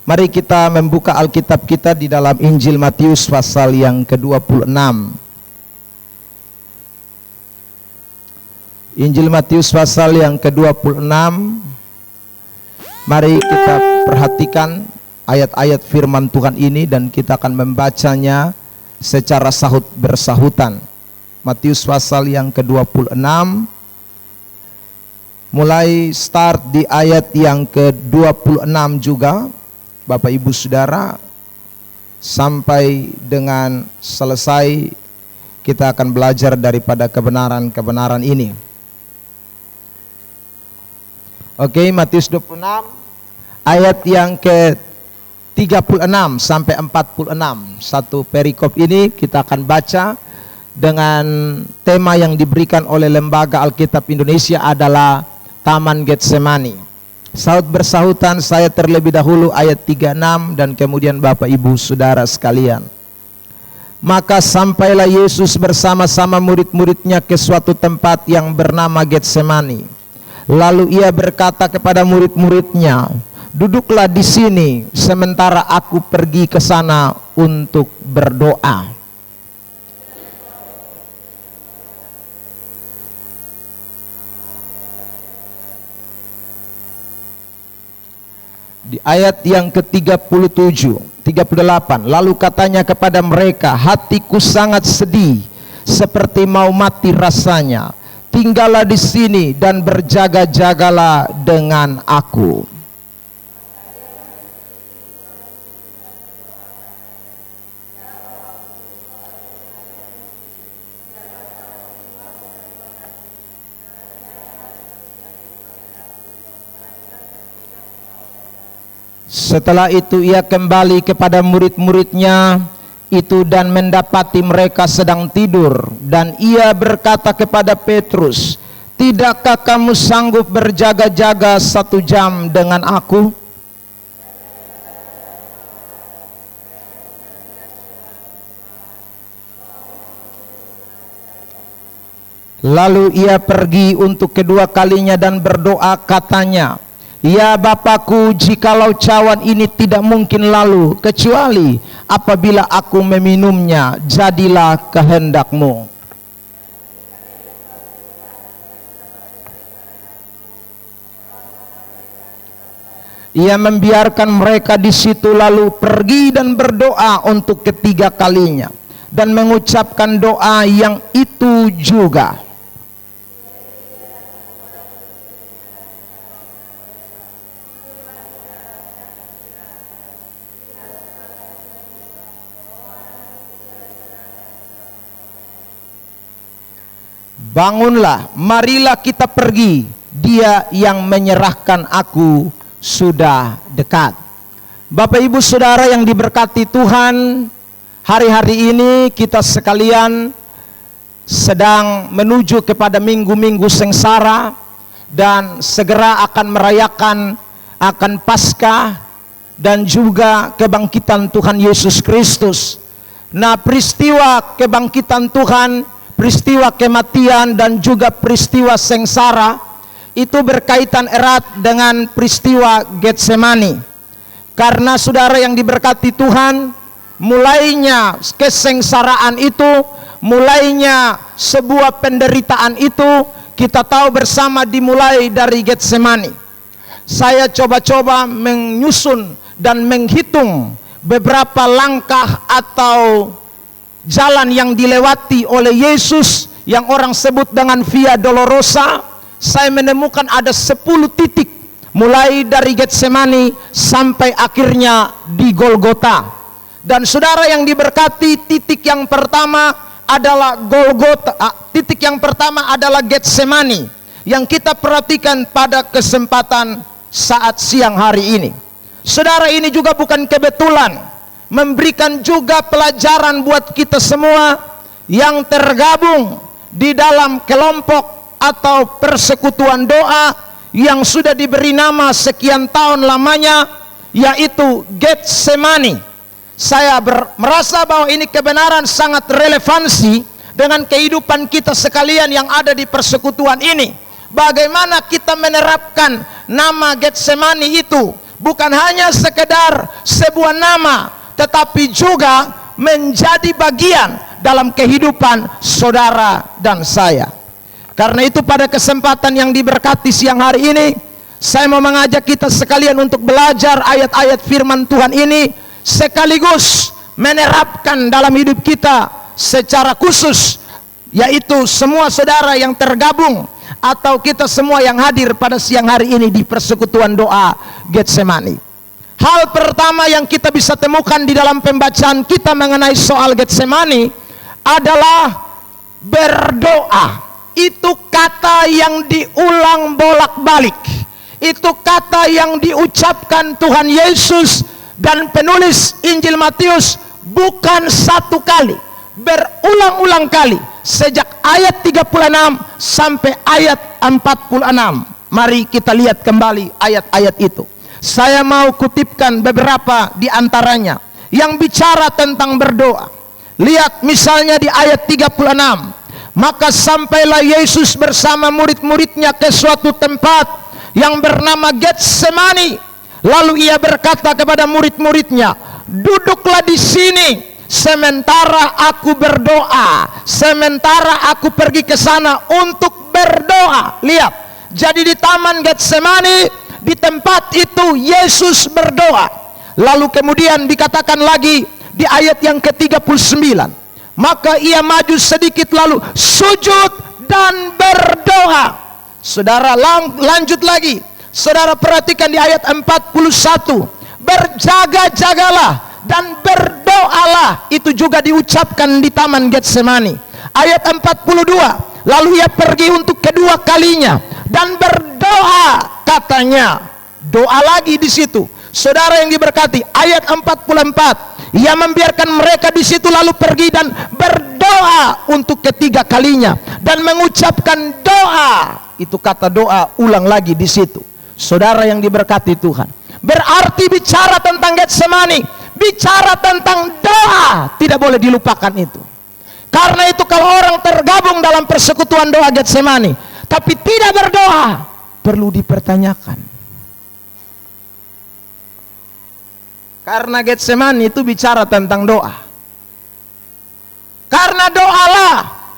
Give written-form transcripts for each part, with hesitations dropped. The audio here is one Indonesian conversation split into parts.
Mari kita membuka Alkitab kita di dalam Injil Matius pasal yang ke-26. Injil Matius pasal yang ke-26. Mari kita perhatikan ayat-ayat firman Tuhan ini dan kita akan membacanya secara sahut bersahutan. Matius pasal yang ke-26, mulai start di ayat yang ke-26 juga, Bapak Ibu Saudara, sampai dengan selesai kita akan belajar daripada kebenaran-kebenaran ini. Oke, Matius 26 ayat yang ke-36 sampai 46. Satu perikop ini kita akan baca dengan tema yang diberikan oleh Lembaga Alkitab Indonesia adalah Taman Getsemani. Sahut bersahutan, saya terlebih dahulu ayat 36 dan kemudian Bapak Ibu Saudara sekalian. Maka sampailah Yesus bersama-sama murid-muridnya ke suatu tempat yang bernama Getsemani. Lalu ia berkata kepada murid-muridnya, "Duduklah di sini sementara aku pergi ke sana untuk berdoa." Di ayat yang ke-37, 38, lalu katanya kepada mereka, "Hatiku sangat sedih, seperti mau mati rasanya. Tinggallah di sini dan berjaga-jagalah dengan aku." Setelah itu ia kembali kepada murid-muridnya itu dan mendapati mereka sedang tidur, dan ia berkata kepada Petrus, "Tidakkah kamu sanggup berjaga-jaga 1 jam dengan aku?" Lalu ia pergi untuk kedua kalinya dan berdoa, katanya, "Ya Bapakku, jikalau cawan ini tidak mungkin lalu, kecuali apabila aku meminumnya, jadilah kehendak-Mu." Ia membiarkan mereka di situ lalu pergi dan berdoa untuk ketiga kalinya dan mengucapkan doa yang itu juga. "Bangunlah, marilah kita pergi. Dia yang menyerahkan aku sudah dekat." Bapak Ibu Saudara yang diberkati Tuhan, hari-hari ini kita sekalian sedang menuju kepada minggu-minggu sengsara dan segera akan merayakan akan Paskah dan juga kebangkitan Tuhan Yesus Kristus. Nah, peristiwa kebangkitan Tuhan, peristiwa kematian dan juga peristiwa sengsara itu berkaitan erat dengan peristiwa Getsemani. Karena saudara yang diberkati Tuhan, mulainya kesengsaraan itu, mulainya sebuah penderitaan itu, kita tahu bersama dimulai dari Getsemani. Saya coba-coba menyusun dan menghitung beberapa langkah atau jalan yang dilewati oleh Yesus yang orang sebut dengan Via Dolorosa. Saya menemukan ada 10 titik, mulai dari Getsemani sampai akhirnya di Golgota. Dan saudara yang diberkati, titik yang pertama adalah Golgota, titik yang pertama adalah Getsemani yang kita perhatikan pada kesempatan saat siang hari ini. Saudara, ini juga bukan kebetulan, memberikan juga pelajaran buat kita semua yang tergabung di dalam kelompok atau persekutuan doa yang sudah diberi nama sekian tahun lamanya, yaitu Getsemani. Saya merasa bahwa ini kebenaran sangat relevansi dengan kehidupan kita sekalian yang ada di persekutuan ini. bagaimana kita menerapkan nama Getsemani itu bukan hanya sekedar sebuah nama, tetapi juga menjadi bagian dalam kehidupan saudara dan saya. Karena itu pada kesempatan yang diberkati siang hari ini, saya mau mengajak kita sekalian untuk belajar ayat-ayat firman Tuhan ini, sekaligus menerapkan dalam hidup kita secara khusus, yaitu semua saudara yang tergabung atau kita semua yang hadir pada siang hari ini di persekutuan doa Getsemani. Hal pertama yang kita bisa temukan di dalam pembacaan kita mengenai soal Getsemani adalah berdoa. Itu kata yang diulang bolak-balik. Itu kata yang diucapkan Tuhan Yesus dan penulis Injil Matius bukan satu kali, berulang-ulang kali sejak ayat 36 sampai ayat 46. Mari kita lihat kembali ayat-ayat itu. Saya mau kutipkan beberapa di antaranya yang bicara tentang berdoa. Lihat misalnya di ayat 36. Maka sampailah Yesus bersama murid-muridnya ke suatu tempat yang bernama Getsemani. Lalu ia berkata kepada murid-muridnya, duduklah di sini sementara aku berdoa, sementara aku pergi ke sana untuk berdoa. Lihat, jadi di taman Getsemani, di tempat itu Yesus berdoa. Lalu kemudian dikatakan lagi di ayat yang ke-39, maka ia maju sedikit lalu sujud dan berdoa. Saudara lanjut lagi. Saudara perhatikan di ayat 41. Berjaga-jagalah dan berdoalah. Itu juga diucapkan di taman Getsemani. Ayat 42. Lalu ia pergi untuk kedua kalinya dan berdoa, katanya. Doa lagi di situ. Saudara yang diberkati, ayat 44. Ia membiarkan mereka di situ lalu pergi dan berdoa untuk ketiga kalinya dan mengucapkan doa. Itu kata doa ulang lagi di situ. Saudara yang diberkati Tuhan, berarti bicara tentang Getsemani, bicara tentang doa, tidak boleh dilupakan itu. Karena itu kalau orang tergabung dalam persekutuan doa Getsemani tapi tidak berdoa, perlu dipertanyakan. Karena Getsemani itu bicara tentang doa. Karena doalah,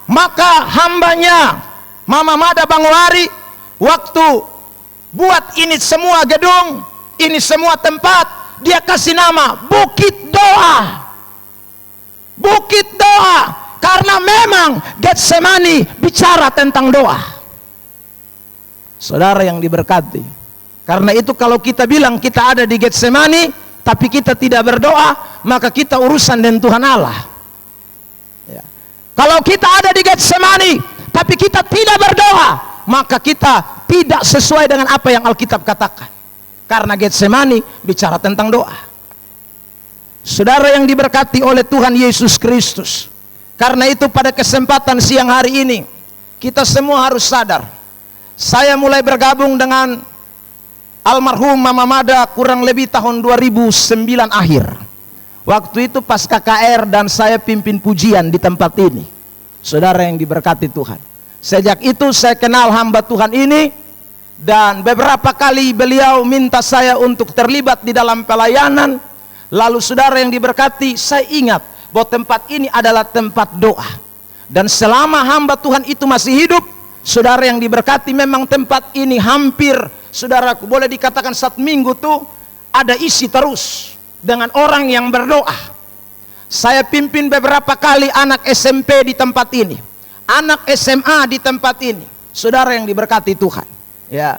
maka hambanya Mama Mada Banguari waktu buat ini semua gedung, ini semua tempat, dia kasih nama Bukit Doa. Bukit Doa, karena memang Getsemani bicara tentang doa. Saudara yang diberkati, karena itu kalau kita bilang kita ada di Getsemani tapi kita tidak berdoa, maka kita urusan dengan Tuhan Allah. Ya. Kalau kita ada di Getsemani tapi kita tidak berdoa, maka kita tidak sesuai dengan apa yang Alkitab katakan. Karena Getsemani bicara tentang doa. Saudara yang diberkati oleh Tuhan Yesus Kristus, karena itu pada kesempatan siang hari ini kita semua harus sadar. Saya mulai bergabung dengan almarhum Mama Mada kurang lebih tahun 2009 akhir. Waktu itu pas KKR dan saya pimpin pujian di tempat ini. Saudara yang diberkati Tuhan, sejak itu saya kenal hamba Tuhan ini, dan beberapa kali beliau minta saya untuk terlibat di dalam pelayanan. Lalu saudara yang diberkati, saya ingat bahwa tempat ini adalah tempat doa. Dan selama hamba Tuhan itu masih hidup, saudara yang diberkati, memang tempat ini hampir, saudaraku, boleh dikatakan satu minggu tuh ada isi terus dengan orang yang berdoa. Saya pimpin beberapa kali anak SMP di tempat ini, anak SMA di tempat ini. Saudara yang diberkati Tuhan, ya,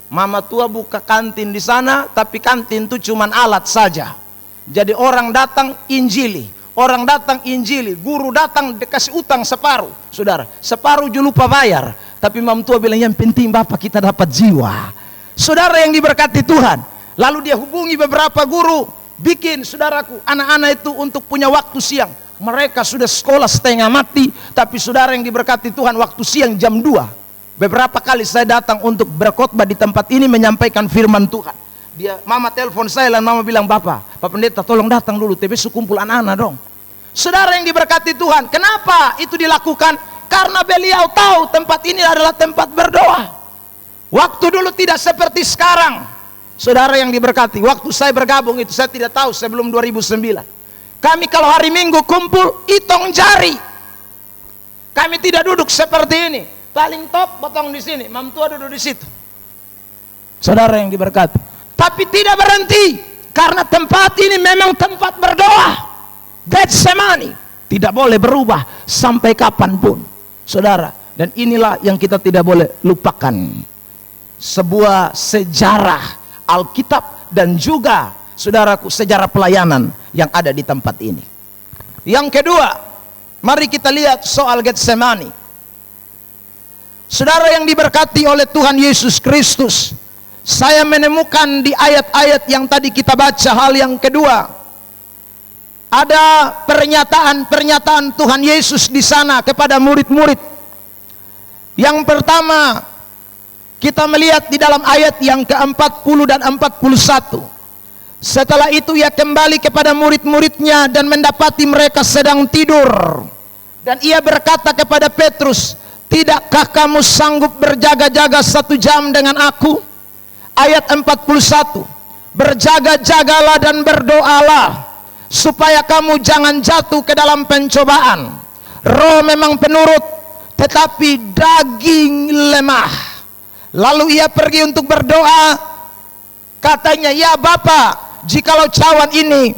Mama tua buka kantin di sana, tapi kantin itu cuman alat saja. Jadi orang datang injili, orang datang injili, guru datang dikasih utang separuh, saudara, separuh juga lupa bayar. Tapi Mam tua bilang yang penting Bapak kita dapat jiwa. Saudara yang diberkati Tuhan, lalu dia hubungi beberapa guru, bikin saudaraku anak-anak itu untuk punya waktu siang. Mereka sudah sekolah setengah mati, tapi saudara yang diberkati Tuhan, waktu siang jam 2. Beberapa kali saya datang untuk berkhotbah di tempat ini menyampaikan firman Tuhan. Mama telepon saya dan Mama bilang, Pak Pendeta tolong datang dulu, TB kumpul anak-anak dong. Saudara yang diberkati Tuhan, kenapa itu dilakukan? Karena beliau tahu tempat ini adalah tempat berdoa. Waktu dulu tidak seperti sekarang. Saudara yang diberkati, waktu saya bergabung itu saya tidak tahu sebelum 2009. Kami kalau hari Minggu kumpul hitung jari. Kami tidak duduk seperti ini. Paling top potong di sini, mam tua duduk di situ. Saudara yang diberkati. Tapi tidak berhenti karena tempat ini memang tempat berdoa. Getsemani tidak boleh berubah sampai kapanpun, saudara. Dan inilah yang kita tidak boleh lupakan. Sebuah sejarah Alkitab dan juga, saudaraku, sejarah pelayanan yang ada di tempat ini. Yang kedua, mari kita lihat soal Getsemani. Saudara yang diberkati oleh Tuhan Yesus Kristus, saya menemukan di ayat-ayat yang tadi kita baca hal yang kedua. Ada pernyataan Tuhan Yesus di sana kepada murid-murid. Yang pertama, kita melihat di dalam ayat yang ke-40 dan 41. Setelah itu ia kembali kepada murid-muridnya dan mendapati mereka sedang tidur. Dan ia berkata kepada Petrus, "Tidakkah kamu sanggup berjaga-jaga 1 jam dengan aku?" Ayat 41, "Berjaga-jagalah dan berdoalah, supaya kamu jangan jatuh ke dalam pencobaan. Roh memang penurut, tetapi daging lemah." Lalu ia pergi untuk berdoa. Katanya, "Ya Bapa, jikalau cawan ini,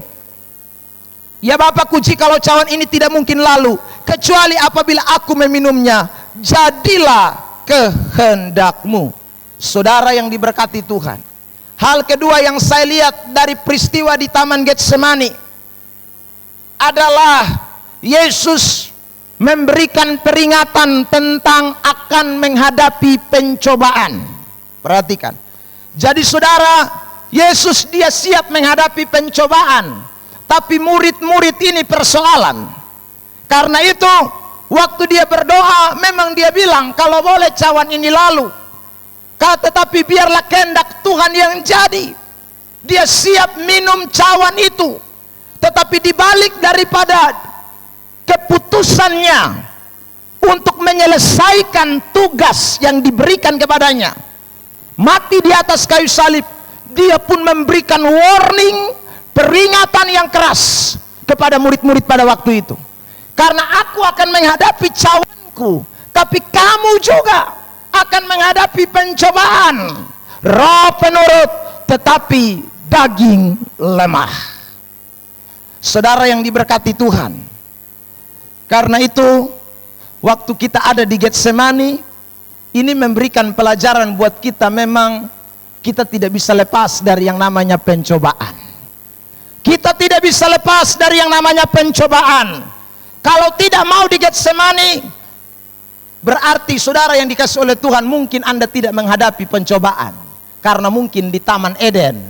ya Bapakku, jikalau cawan ini tidak mungkin lalu, kecuali apabila aku meminumnya, jadilah kehendakmu." Saudara yang diberkati Tuhan, hal kedua yang saya lihat dari peristiwa di Taman Getsemani adalah Yesus memberikan peringatan tentang akan menghadapi pencobaan. Perhatikan. Jadi saudara, Yesus dia siap menghadapi pencobaan, tapi murid-murid ini persoalan. Karena itu, waktu dia berdoa, memang dia bilang, "Kalau boleh cawan ini lalu, tetapi biarlah kehendak Tuhan yang jadi." Dia siap minum cawan itu, tetapi dibalik daripada keputusannya untuk menyelesaikan tugas yang diberikan kepadanya, mati di atas kayu salib, dia pun memberikan warning, peringatan yang keras kepada murid-murid pada waktu itu. "Karena aku akan menghadapi cawanku, tapi kamu juga akan menghadapi pencobaan. Roh penurut, tetapi daging lemah." Saudara yang diberkati Tuhan, karena itu waktu kita ada di Getsemani, ini memberikan pelajaran buat kita. Memang kita tidak bisa lepas dari yang namanya pencobaan. Kita tidak bisa lepas dari yang namanya pencobaan. Kalau tidak mau di Getsemani, berarti saudara yang dikasih oleh Tuhan, mungkin Anda tidak menghadapi pencobaan. Karena mungkin di Taman Eden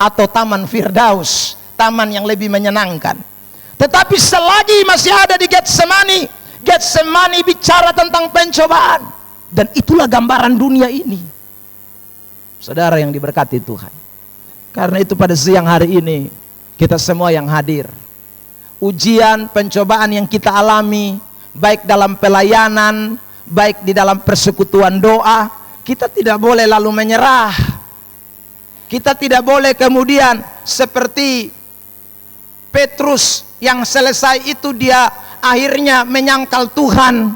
atau Taman Firdaus, taman yang lebih menyenangkan. Tetapi selagi masih ada di Getsemani, Getsemani bicara tentang pencobaan. Dan itulah gambaran dunia ini, saudara yang diberkati Tuhan. Karena itu pada siang hari ini, kita semua yang hadir, ujian, pencobaan yang kita alami, baik dalam pelayanan, baik di dalam persekutuan doa, kita tidak boleh lalu menyerah. Kita tidak boleh kemudian seperti Petrus yang selesai itu dia akhirnya menyangkal Tuhan.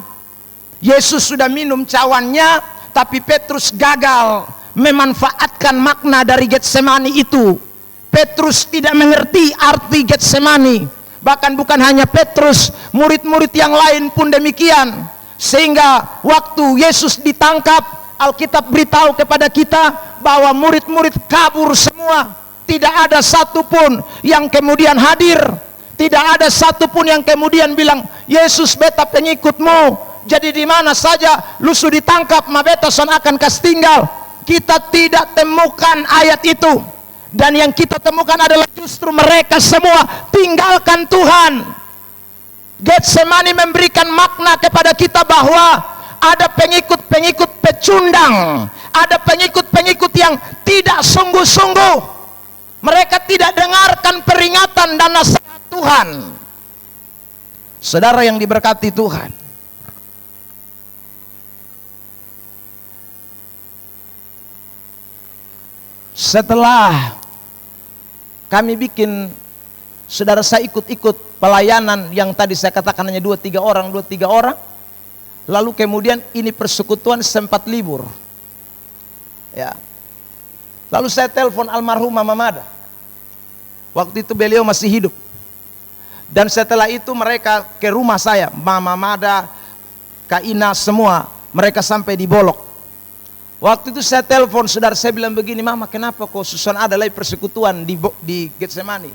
Yesus sudah minum cawannya, tapi Petrus gagal memanfaatkan makna dari Getsemani itu. Petrus tidak mengerti arti Getsemani. Bahkan bukan hanya Petrus, murid-murid yang lain pun demikian. Sehingga waktu Yesus ditangkap, Alkitab beritahu kepada kita bahwa murid-murid kabur semua. Tidak ada satupun yang kemudian hadir. Tidak ada satupun yang kemudian bilang, "Yesus, beta pengikutmu, jadi di mana saja lu sudah ditangkap, ma beta son akan kas tinggal." Kita tidak temukan ayat itu. Dan yang kita temukan adalah justru mereka semua tinggalkan Tuhan. Getsemani memberikan makna kepada kita bahwa ada pengikut-pengikut pecundang, ada pengikut-pengikut yang tidak sungguh-sungguh. Mereka tidak dengarkan peringatan dan nasihat Tuhan. Saudara yang diberkati Tuhan, Setelah kami bikin, saudara, saya ikut-ikut pelayanan yang tadi saya katakan hanya 2-3 orang. Lalu kemudian ini persekutuan sempat libur. Ya. Lalu saya telepon almarhum Mama Mada. Waktu itu beliau masih hidup. Dan setelah itu mereka ke rumah saya, Mama Mada, Kak Ina, semua mereka sampai di Bolok. Waktu itu saya telepon, saudara, saya bilang begini, Mama, kenapa kok Susan ada lagi persekutuan di Getsemani?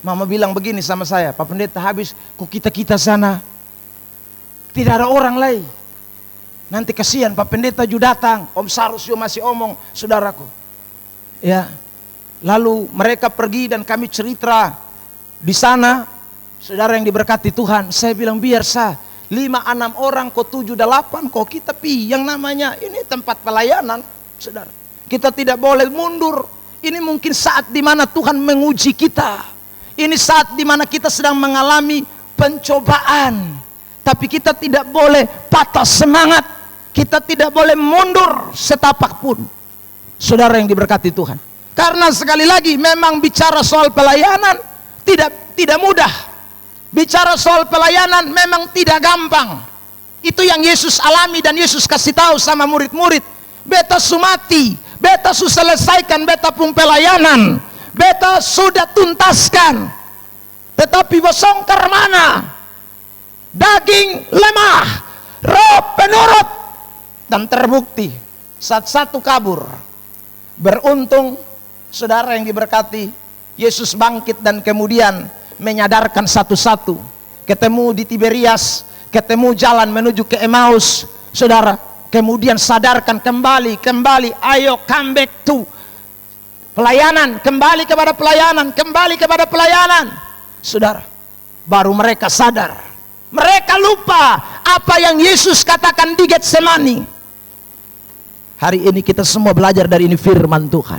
Mama bilang begini sama saya, Pak Pendeta, habis kok kita sana tidak ada orang lagi. Nanti kasihan Pak Pendeta juga datang, Om Sarusyo masih omong, saudaraku. Ya. Lalu mereka pergi dan kami cerita di sana, saudara yang diberkati Tuhan. Saya bilang biar 5-6 orang, kok 7-8, kok kita yang namanya ini tempat pelayanan, saudara. Kita tidak boleh mundur. Ini mungkin saat dimana Tuhan menguji kita. Ini saat dimana kita sedang mengalami pencobaan. Tapi kita tidak boleh patah semangat. Kita tidak boleh mundur setapak pun, saudara yang diberkati Tuhan. Karena sekali lagi memang bicara soal pelayanan tidak mudah. Bicara soal pelayanan memang tidak gampang. Itu yang Yesus alami dan Yesus kasih tahu sama murid-murid. Beta sumati, beta selesaikan beta pun pelayanan, beta sudah tuntaskan. Tetapi bosongkar mana? Daging lemah, roh penurut. Dan terbukti satu kabur. Beruntung, saudara yang diberkati, Yesus bangkit dan kemudian menyadarkan satu-satu. Ketemu di Tiberias, ketemu jalan menuju ke Emmaus, saudara. Kemudian sadarkan kembali, ayo come back to pelayanan, kembali kepada pelayanan, saudara. Baru mereka sadar. Mereka lupa apa yang Yesus katakan di Getsemani. Hari ini kita semua belajar dari ini firman Tuhan.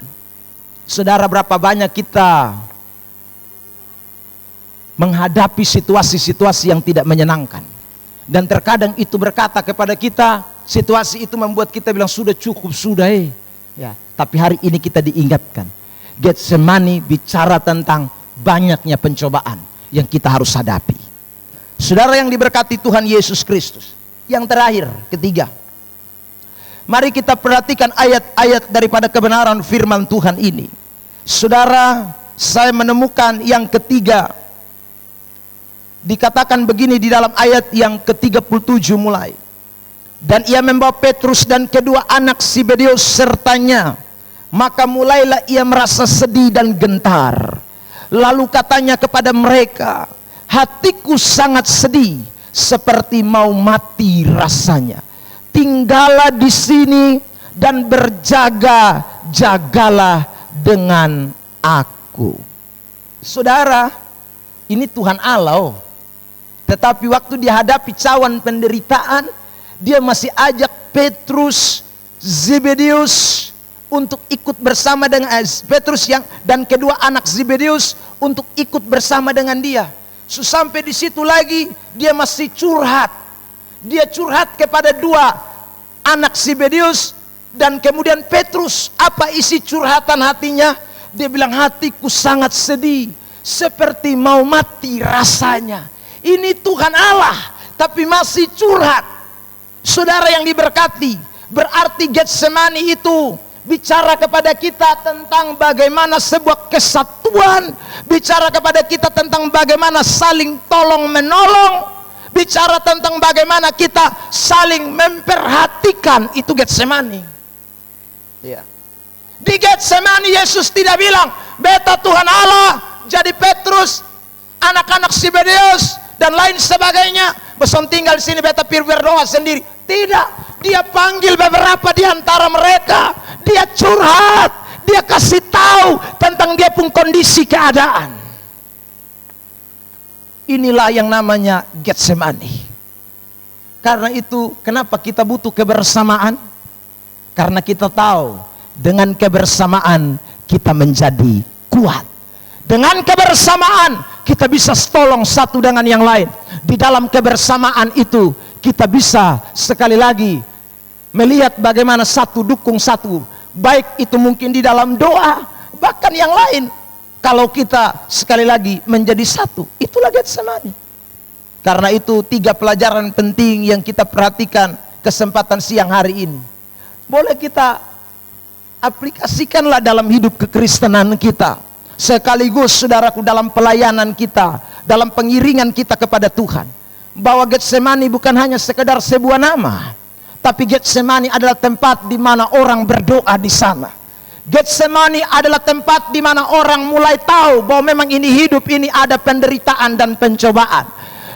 Saudara, berapa banyak kita menghadapi situasi-situasi yang tidak menyenangkan. Dan terkadang itu berkata kepada kita, situasi itu membuat kita bilang sudah cukup, sudah ya. Tapi hari ini kita diingatkan, Getsemani bicara tentang banyaknya pencobaan yang kita harus hadapi. Saudara yang diberkati Tuhan Yesus Kristus. Yang terakhir, ketiga, mari kita perhatikan ayat-ayat daripada kebenaran firman Tuhan ini. Saudara, saya menemukan yang ketiga. Dikatakan begini di dalam ayat yang ke-37 mulai. Dan ia membawa Petrus dan kedua anak Zebedeus sertanya. Maka mulailah ia merasa sedih dan gentar. Lalu katanya kepada mereka, hatiku sangat sedih, seperti mau mati rasanya. Tinggallah di sini dan berjaga-jagalah dengan aku. Saudara, ini Tuhan Allah. Tetapi waktu dihadapi cawan penderitaan, dia masih ajak Petrus, Zebedeus untuk ikut bersama dengan Petrus dan kedua anak Zebedeus untuk ikut bersama dengan dia. Sampai di situ lagi dia masih curhat. Dia curhat kepada dua anak Zebedeus dan kemudian Petrus. Apa isi curhatan hatinya? Dia bilang, hatiku sangat sedih, seperti mau mati rasanya. Ini Tuhan Allah, tapi masih curhat. Saudara yang diberkati, berarti Getsemani itu bicara kepada kita tentang bagaimana sebuah kesatuan, bicara kepada kita tentang bagaimana saling tolong menolong, bicara tentang bagaimana kita saling memperhatikan. Itu Getsemani. Ya. Di Getsemani Yesus tidak bilang, beta Tuhan Allah, jadi Petrus, anak-anak Zebedeus dan lain sebagainya, bosan tinggal di sini beta berdoa sendiri. Tidak, dia panggil beberapa di antara mereka. Dia curhat, dia kasih tahu tentang dia pun kondisi keadaan. Inilah yang namanya Getsemani. Karena itu, kenapa kita butuh kebersamaan? Karena kita tahu dengan kebersamaan kita menjadi kuat. Dengan kebersamaan kita bisa tolong satu dengan yang lain. Di dalam kebersamaan itu kita bisa sekali lagi melihat bagaimana satu dukung satu, baik itu mungkin di dalam doa, bahkan yang lain. Kalau kita sekali lagi menjadi satu, itulah Getsemani. Karena itu 3 pelajaran penting yang kita perhatikan kesempatan siang hari ini. Boleh kita aplikasikanlah dalam hidup kekristenan kita. Sekaligus saudaraku dalam pelayanan kita, dalam pengiringan kita kepada Tuhan. Bahwa Getsemani bukan hanya sekedar sebuah nama, tapi Getsemani adalah tempat di mana orang berdoa di sana. Getsemani adalah tempat di mana orang mulai tahu bahwa memang ini hidup ini ada penderitaan dan pencobaan.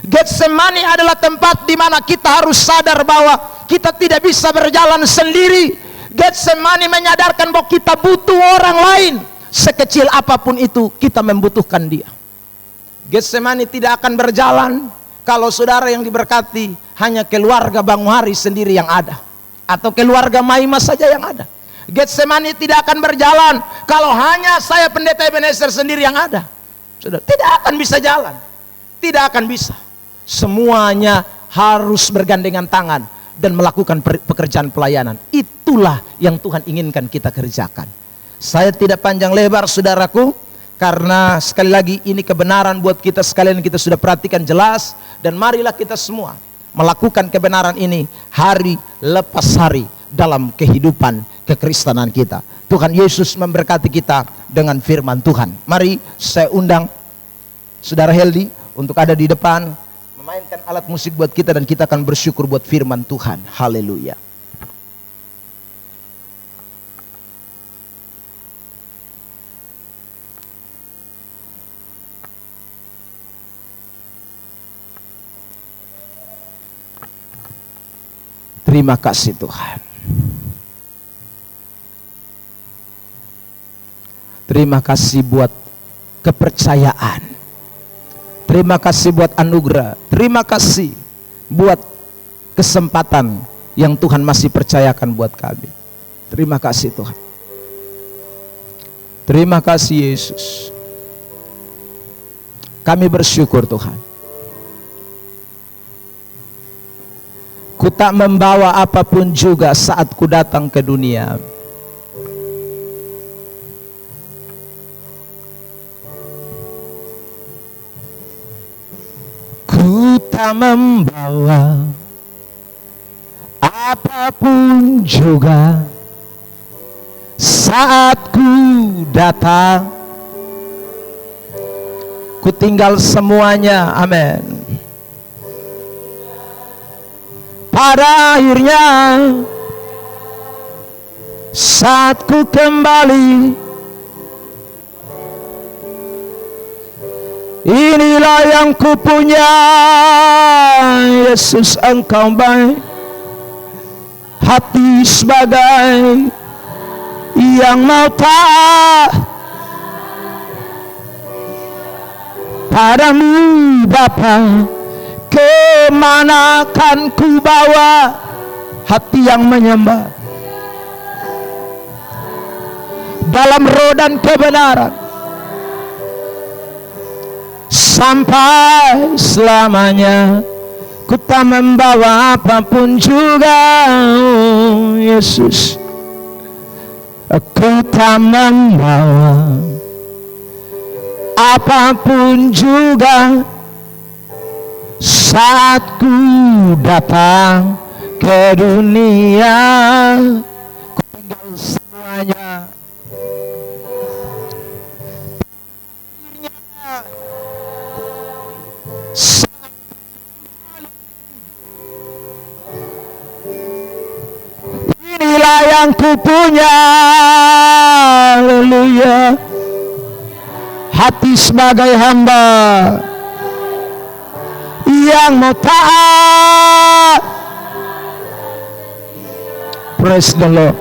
Getsemani adalah tempat di mana kita harus sadar bahwa kita tidak bisa berjalan sendiri. Getsemani menyadarkan bahwa kita butuh orang lain. Sekecil apapun itu kita membutuhkan dia. Getsemani tidak akan berjalan kalau saudara yang diberkati hanya keluarga Bang Hari sendiri yang ada, atau keluarga Maima saja yang ada. Getsemani tidak akan berjalan kalau hanya saya pendeta Ebenezer sendiri yang ada. Sudah, tidak akan bisa jalan. Tidak akan bisa. Semuanya harus bergandengan tangan dan melakukan pekerjaan pelayanan. Itulah yang Tuhan inginkan kita kerjakan. Saya tidak panjang lebar saudaraku, karena sekali lagi ini kebenaran buat kita sekalian, kita sudah perhatikan jelas. Dan marilah kita semua melakukan kebenaran ini hari lepas hari dalam kehidupan kekristenan kita. Tuhan Yesus memberkati kita dengan firman Tuhan. Mari saya undang Saudara Heldi untuk ada di depan, memainkan alat musik buat kita, dan kita akan bersyukur buat firman Tuhan. Haleluya. Terima kasih Tuhan. Terima kasih buat kepercayaan. Terima kasih buat anugerah. Terima kasih buat kesempatan yang Tuhan masih percayakan buat kami. Terima kasih Tuhan. Terima kasih Yesus. Kami bersyukur Tuhan. Ku tak membawa apapun juga saat ku datang ke dunia. Ku tak membawa apapun juga saat ku datang. Ku tinggal semuanya, amin. Pada akhirnya saat ku kembali, inilah yang ku punya. Yesus Engkau baik, hati sebagai yang mau taat padamu Bapa. Kemana kan ku bawa hati yang menyembah dalam roh dan kebenaran sampai selamanya. Ku tak membawa apapun juga, oh Yesus. Ku tak membawa apapun juga saat ku datang ke dunia. Ku tinggal semuanya. Inilah yang ku punya. Haleluya. Hati sebagai hamba yang mau taat. Praise the Lord.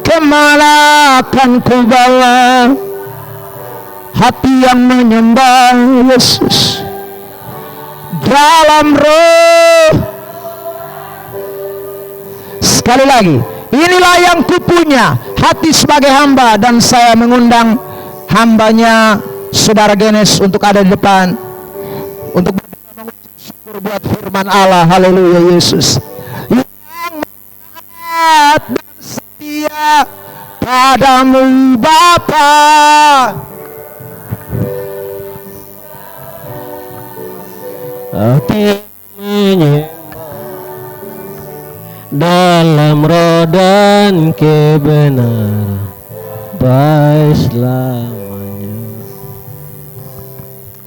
Kemana akan ku bawa hati yang menyembah Yesus dalam roh. Sekali lagi, inilah yang ku punya, hati sebagai hamba. Dan saya mengundang hambanya Saudara Genes untuk ada di depan, untuk bersyukur buat firman Allah. Haleluya Yesus. Yang taat dan setia setia padamu Bapa. Hati menyembah dalam roh dan kebenaran baik selamanya.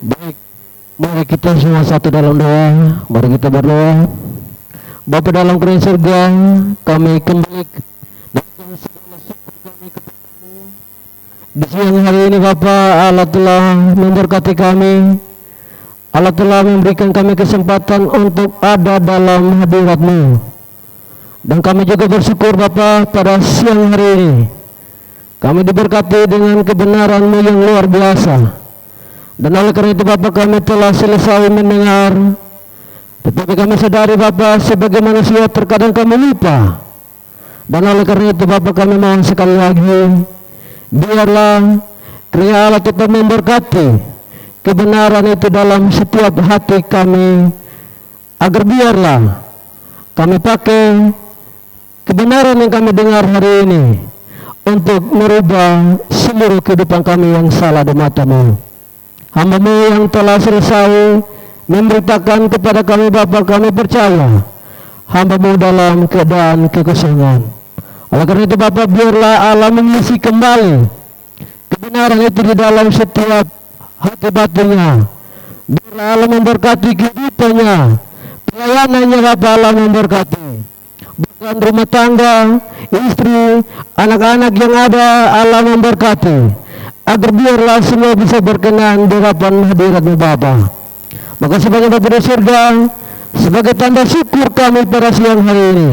Baik, mari kita semua satu dalam doa. Mari kita berdoa. Bapa dalam kerajaan surga, kami kembali dengan segala syukur kami kepadamu. Di siang hari ini Bapa, Allah telah memberkati kami. Allah telah memberikan kami kesempatan untuk ada dalam hadirat-Mu. Dan kami juga bersyukur Bapa pada siang hari ini. Kami diberkati dengan kebenaran-Mu yang luar biasa. Dan oleh karena itu Bapa, kami telah selesai mendengar. Tetapi kami sadari Bapa, sebagai manusia terkadang kami lupa. Dan oleh karena itu Bapa, kami mohon sekali lagi, biarlah kiranya Allah tetap memberkati kebenaran itu dalam setiap hati kami, agar biarlah kami pakai kebenaran yang kami dengar hari ini untuk merubah seluruh kehidupan kami yang salah di mata-Mu. Hamba-Mu yang telah selesai memberitakan kepada kami Bapa, kami percaya hamba-Mu dalam keadaan kekosongan. Oleh karena itu Bapa, biarlah Allah mengisi kembali kebenaran itu di dalam setiap hati batinnya. Biarlah Allah memberkati kehidupannya, pelayanannya Bapa, Allah memberkati. Bahkan rumah tangga, istri, anak-anak yang ada, Allah memberkati. Agar biarlah semua bisa berkenan di hadapan hadirat-Mu Bapa. Maka sebagai Bapa di surga, sebagai tanda syukur kami pada siang hari ini,